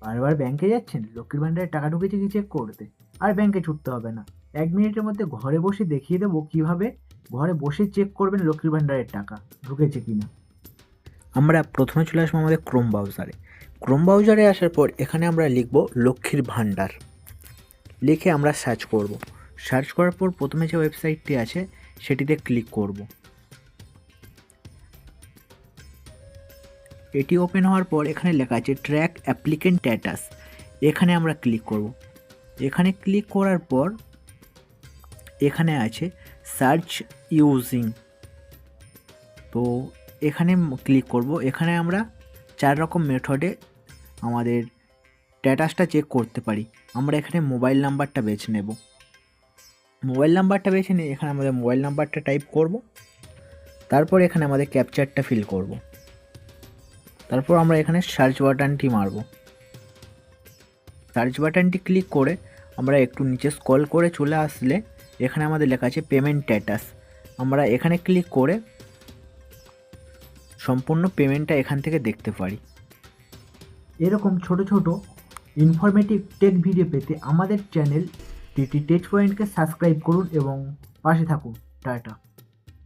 বারবার ব্যাংকে যাচ্ছেন লক্ষ্মীর ভাণ্ডারে টাকা ঢুকেছে কি চেক করতে? আর ব্যাংকে ছুটতে হবে না। 1 মিনিটের মধ্যে ঘরে বসে দেখিয়ে দেবো কিভাবে ঘরে বসে চেক করবেন লক্ষ্মীর ভাণ্ডারের টাকা ঢুকেছে কিনা। আমরা প্রথমে চলে আসবো আমাদের ক্রোম ব্রাউজারে। ক্রোম ব্রাউজারে আসার পর এখানে আমরা লিখব লক্ষ্মীর ভাণ্ডার, লিখে আমরা সার্চ করব। সার্চ করার পর প্রথমে যে ওয়েবসাইটটি আছে সেটিতে ক্লিক করব। এটি ওপেন হওয়ার পর এখানে লেখা আছে ট্র্যাক অ্যাপ্লিকেন্ট স্ট্যাটাস, এখানে আমরা ক্লিক করব। এখানে ক্লিক করার পর এখানে আছে সার্চ ইউজিং, তো এখানে ক্লিক করব। এখানে আমরা 4 রকম মেথডে আমাদের স্ট্যাটাসটা চেক করতে পারি। আমরা এখানে মোবাইল নাম্বারটা বেছে নেব। মোবাইল নাম্বারটা বেছে নিয়ে এখানে আমাদের মোবাইল নাম্বারটা টাইপ করব। তারপর এখানে আমাদের ক্যাপচারটা ফিল করব। তারপর আমরা এখানে সার্চ বাটনটি মারব। সার্চ বাটনটি ক্লিক করে আমরা একটু নিচে স্ক্রল করে চলে আসলে এখানে আমাদের লেখা আছে পেমেন্ট স্ট্যাটাস, আমরা এখানে ক্লিক করে সম্পূর্ণ পেমেন্টটা এখান থেকে দেখতে পারি। এরকম ছোট ছোট ইনফরমেটিভ টেক ভিডিও পেতে আমাদের চ্যানেল টিটি টেক পয়েন্টকে সাবস্ক্রাইব করুন এবং পাশে থাকুন। টাটা।